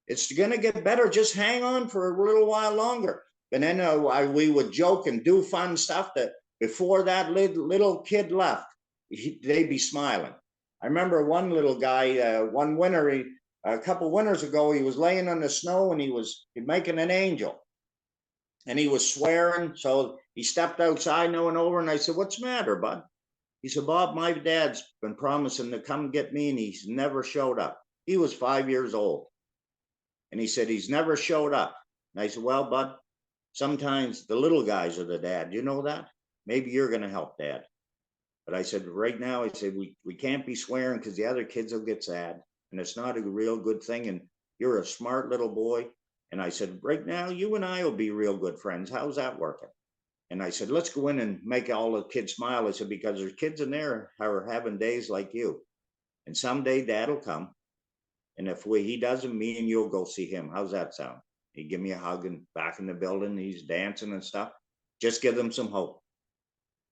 It's going to get better. Just hang on for a little while longer. And then we would joke and do fun stuff that before that little kid left, they'd be smiling. I remember one little guy, one winter, a couple winters ago, he was laying on the snow and he's making an angel. And he was swearing. So he stepped outside and I went over and I said, "What's the matter, bud?" He said, "Bob, my dad's been promising to come get me and he's never showed up." He was 5 years old. And he said, "He's never showed up." And I said, "Well, bud, sometimes the little guys are the dad. You know that? Maybe you're going to help dad." But I said, right now, I said, we can't be swearing because the other kids will get sad. And it's not a real good thing. And you're a smart little boy. And I said, right now, you and I will be real good friends. How's that working? And I said, let's go in and make all the kids smile. I said, because there's kids in there who are having days like you. And someday dad'll come. And if he doesn't, me and you'll go see him. How's that sound? He give me a hug and back in the building, he's dancing and stuff. Just give them some hope.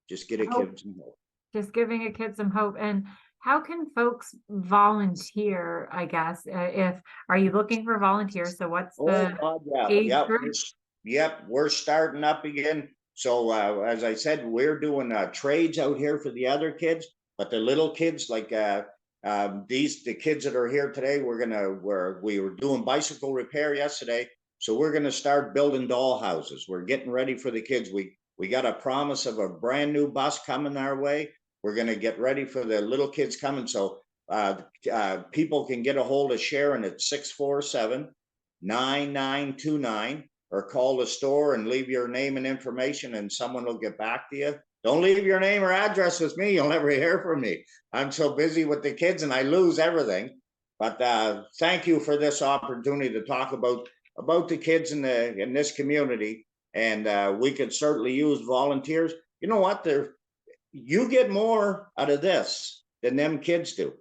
Just get a kid some hope. Just giving a kid some hope. And how can folks volunteer, I guess, are you looking for volunteers? So what's the age group? Yep, we're starting up again. So as I said, we're doing trades out here for the other kids, but the little kids, like the kids that are here today, we were doing bicycle repair yesterday. So we're gonna start building doll houses. We're getting ready for the kids. We got a promise of a brand new bus coming our way. We're gonna get ready for the little kids coming. So people can get a hold of Sharon at 647-9929 or call the store and leave your name and information and someone will get back to you. Don't leave your name or address with me. You'll never hear from me. I'm so busy with the kids and I lose everything. But thank you for this opportunity to talk about the kids in this community. And we could certainly use volunteers. You know what? You get more out of this than them kids do.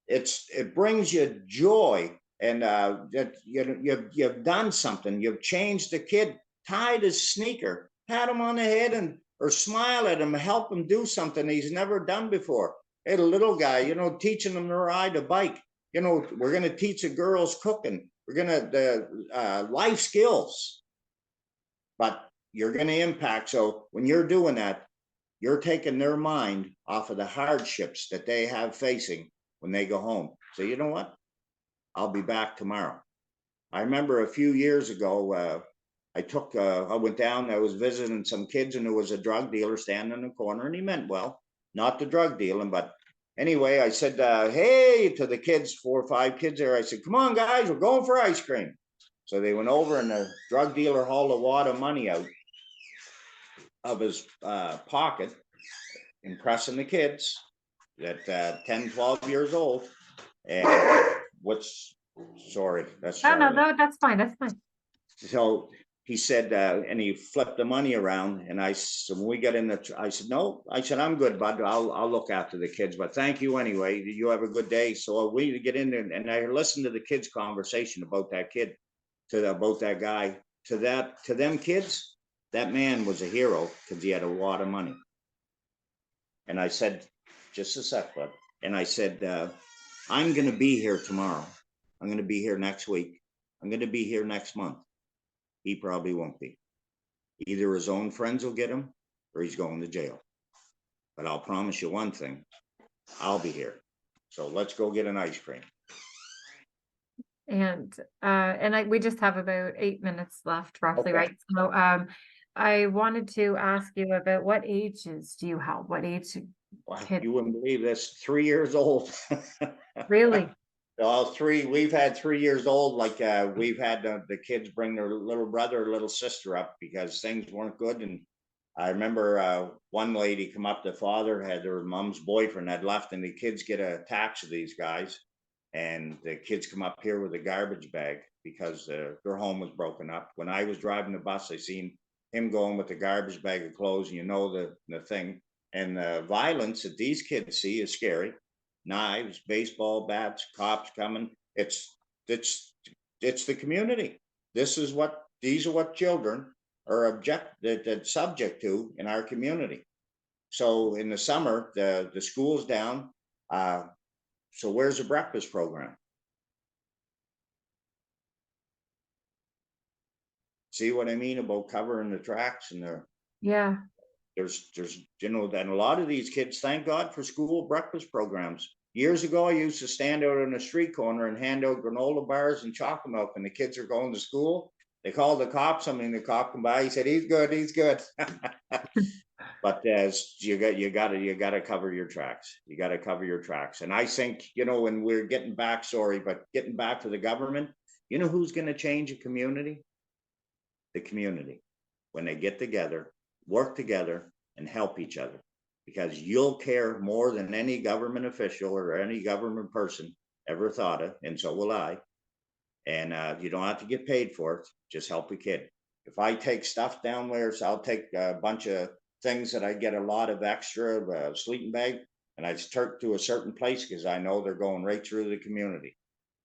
It brings you joy, and that you've done something. You've changed the kid. Tied his sneaker, pat him on the head, or smile at him, help him do something he's never done before. Hey, the little guy, teaching him to ride a bike. We're going to teach the girls cooking. We're going to life skills. But you're going to impact. So when you're doing that, you're taking their mind off of the hardships that they have facing when they go home. So you know what? I'll be back tomorrow. I remember a few years ago, I went down, I was visiting some kids and there was a drug dealer standing in the corner and he meant well, not the drug dealing, but anyway, I said, hey, to the kids, 4 or 5 kids there. I said, come on guys, we're going for ice cream. So they went over and the drug dealer hauled a wad of money out of his pocket, impressing the kids at 10, 12 years old. And sorry, that's Charlie. No, that's fine. That's fine. So he said, and he flipped the money around. And so when we got in I said, no, I'm good, bud. I'll look after the kids, but thank you anyway. You have a good day. So we get in there and I listened to the kids' conversation about that kid, about that guy, to them kids. That man was a hero because he had a lot of money. And I said, just a sec, bud. And I said, I'm going to be here tomorrow. I'm going to be here next week. I'm going to be here next month. He probably won't be. Either his own friends will get him or he's going to jail. But I'll promise you one thing. I'll be here. So let's go get an ice cream. And we just have about 8 minutes left, roughly, Okay. right? So I wanted to ask you about what ages do you help? What age kids? You wouldn't believe this. 3 years old. Really? All 3. We've had 3 years old. Like we've had the kids bring their little brother or little sister up because things weren't good. And I remember one lady come up. The father had her mom's boyfriend had left, and the kids get a tax of these guys. And the kids come up here with a garbage bag because their home was broken up. When I was driving the bus, I seen him going with the garbage bag of clothes, and the thing. And the violence that these kids see is scary. Knives, baseball bats, cops coming. It's the community. These are what children are subject to in our community. So in the summer, the school's down. So where's the breakfast program? See what I mean about covering the tracks? And Yeah. there's, and a lot of these kids, thank God for school breakfast programs. Years ago, I used to stand out on a street corner and hand out granola bars and chocolate milk, and the kids are going to school. They called the cops. The cop come by. He said, "He's good. He's good." But you got to cover your tracks. You got to cover your tracks. And I think, when we're getting back, but getting back to the government, who's going to change a community? The community. When they get together, work together, and help each other, because you'll care more than any government official or any government person ever thought of, and so will I. And you don't have to get paid for it. Just help a kid. If I take stuff down there, so I'll take a bunch of things that I get a lot of extra sleeping bag, and I start to a certain place because I know they're going right through the community.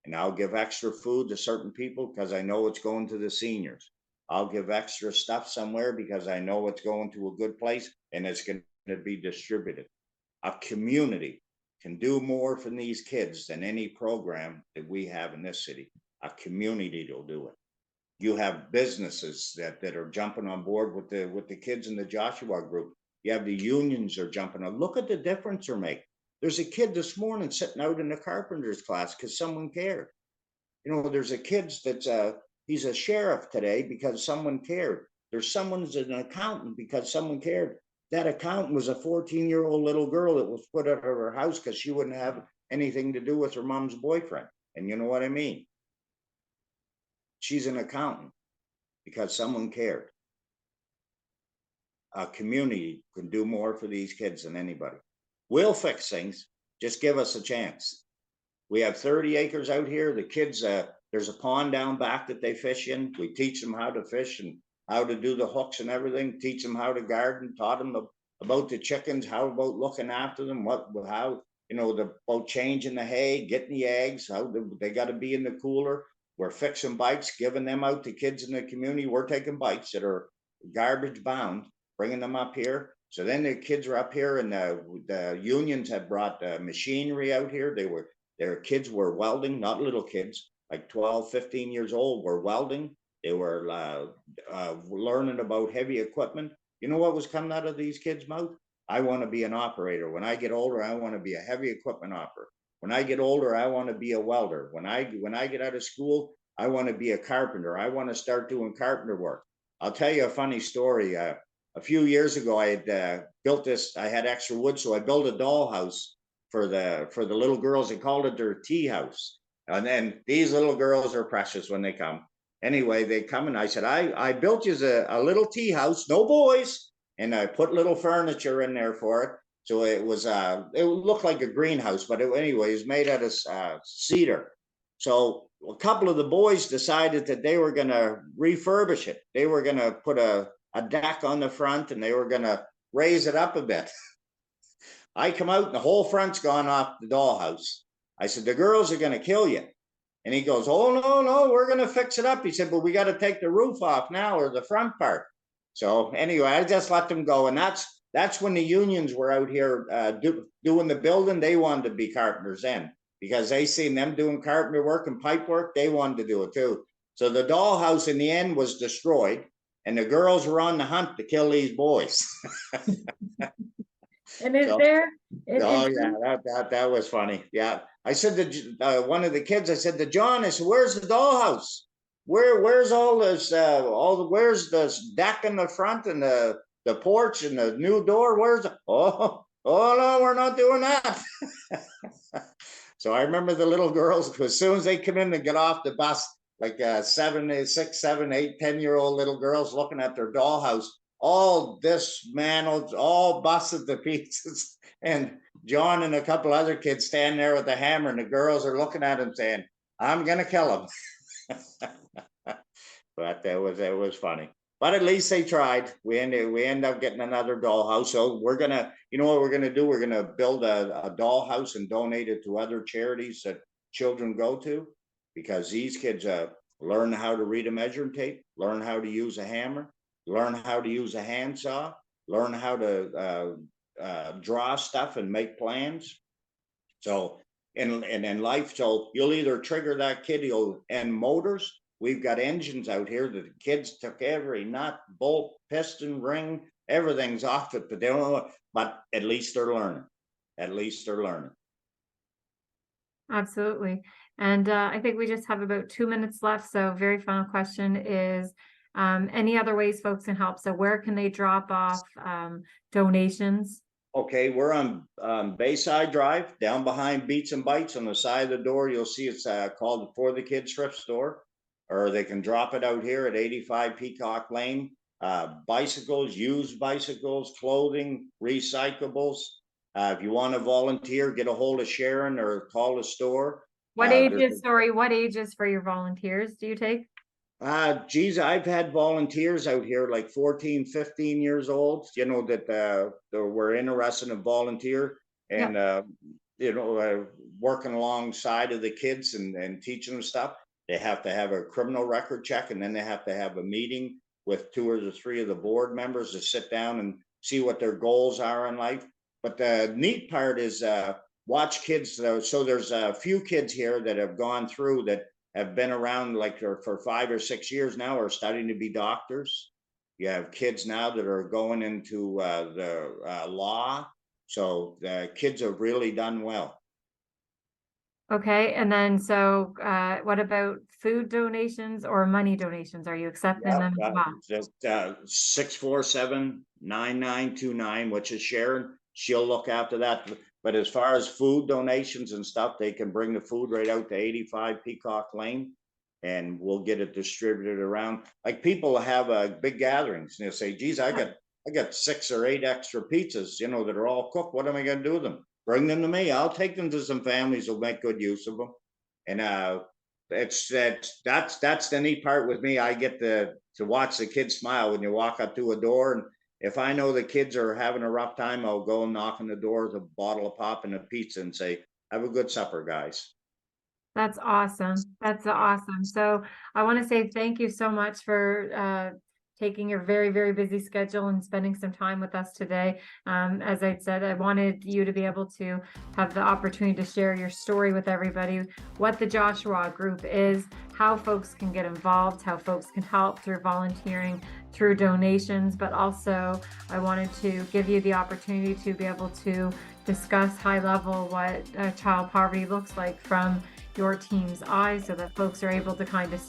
And I'll give extra food to certain people because I know it's going to the seniors. I'll give extra stuff somewhere because I know it's going to a good place and it's going to be distributed. A community can do more for these kids than any program that we have in this city. A community will do it. You have businesses that are jumping on board with the kids in the Joshua group. You have the unions are jumping on. Look at the difference they're making. There's a kid this morning sitting out in the carpenter's class because someone cared. There's a kid that's he's a sheriff today because someone cared. There's someone's an accountant because someone cared. That accountant was a 14-year-old little girl that was put out of her house because she wouldn't have anything to do with her mom's boyfriend. And you know what I mean? She's an accountant because someone cared. A community can do more for these kids than anybody. We'll fix things. Just give us a chance. We have 30 acres out here. The kids, there's a pond down back that they fish in. We teach them how to fish and how to do the hooks and everything. Teach them how to garden. Taught them about the chickens. How about looking after them? How about changing the hay, getting the eggs. How they got to be in the cooler. We're fixing bikes, giving them out to kids in the community. We're taking bikes that are garbage bound, bringing them up here. So then the kids are up here, and the unions had brought machinery out here. Their kids were welding, not little kids, like 12, 15 years old, were welding. They were learning about heavy equipment. You know what was coming out of these kids' mouth? I want to be an operator. When I get older, I want to be a heavy equipment operator. When I get older, I want to be a welder. When I get out of school, I want to be a carpenter. I want to start doing carpenter work. I'll tell you a funny story. A few years ago, I had built this. I had extra wood, so I built a dollhouse for the little girls. They called it their tea house. And then these little girls are precious when they come. Anyway, they come and I said, I built you a little tea house, no boys, and I put little furniture in there for it. So it looked like a greenhouse, but anyway, it was made out of cedar. So a couple of the boys decided that they were going to refurbish it. They were going to put a deck on the front and they were going to raise it up a bit. I come out and the whole front's gone off the dollhouse. I said, the girls are going to kill you. And he goes, oh, no, we're going to fix it up. He said, but we got to take the roof off now, or the front part. So anyway, I just let them go. And that's when the unions were out here doing the building. They wanted to be carpenters then because they seen them doing carpenter work and pipe work. They wanted to do it too. So the dollhouse in the end was destroyed and the girls were on the hunt to kill these boys. And is there? Yeah, that was funny. Yeah, I said to one of the kids, I said to John, I said, "Where's the dollhouse? Where's all this? Where's this deck in the front and the porch and the new door? Where's the, oh no, we're not doing that." So I remember the little girls, as soon as they come in and get off the bus, like 6, 7, 8, 10-year-old little girls looking at their dollhouse, all dismantled, all busted to pieces. And John and a couple other kids standing there with a hammer, and the girls are looking at him saying, "I'm going to kill him." But it was funny. But at least they tried. We end up getting another dollhouse. So we're going to, you know what we're going to do? We're going to build a dollhouse and donate it to other charities that children go to, because these kids learn how to read a measuring tape, learn how to use a hammer, learn how to use a handsaw, learn how to draw stuff and make plans. So in life, so you'll either trigger that kid, he'll end motors, we've got engines out here that the kids took every nut, bolt, piston, ring, everything's off it, but they don't know. But at least they're learning. At least they're learning. Absolutely. And I think we just have about 2 minutes left. So very final question is, any other ways folks can help? So where can they drop off donations? Okay, we're on Bayside Drive, down behind Beats and Bites. On the side of the door, you'll see it's called For the Kids Thrift Store, or they can drop it out here at 85 Peacock Lane. Bicycles, used bicycles, clothing, recyclables. If you want to volunteer, get a hold of Sharon or call the store. What what ages for your volunteers do you take? Geez, I've had volunteers out here like 14, 15 years old, you know, that were interested in volunteer and, working alongside of the kids and teaching them stuff. They have to have a criminal record check, and then they have to have a meeting with 2 or 3 of the board members to sit down and see what their goals are in life. But the neat part is watch kids. So there's a few kids here that have gone through that have been around like for 5 or 6 years now, are studying to be doctors. You have kids now that are going into the law. So the kids have really done well. Okay, and then so what about food donations or money donations? Are you accepting them as well? Just 647-9929, which is Sharon. She'll look after that. But as far as food donations and stuff, they can bring the food right out to 85 Peacock Lane, and we'll get it distributed around. Like people have big gatherings, and they'll say, "Geez, I got 6 or 8 extra pizzas, you know, that are all cooked. What am I going to do with them? Bring them to me. I'll take them to some families who'll make good use of them." And that's the neat part with me. I get to watch the kids smile when you walk up to a door, and if I know the kids are having a rough time, I'll go and knock on the door with a bottle of pop and a pizza and say, "Have a good supper, guys." That's awesome. That's awesome. So I want to say thank you so much for taking your very, very busy schedule and spending some time with us today. As I said, I wanted you to be able to have the opportunity to share your story with everybody, what the Joshua Group is, how folks can get involved, how folks can help through volunteering, through donations, but also I wanted to give you the opportunity to be able to discuss high level what child poverty looks like from your team's eyes so that folks are able to kind of see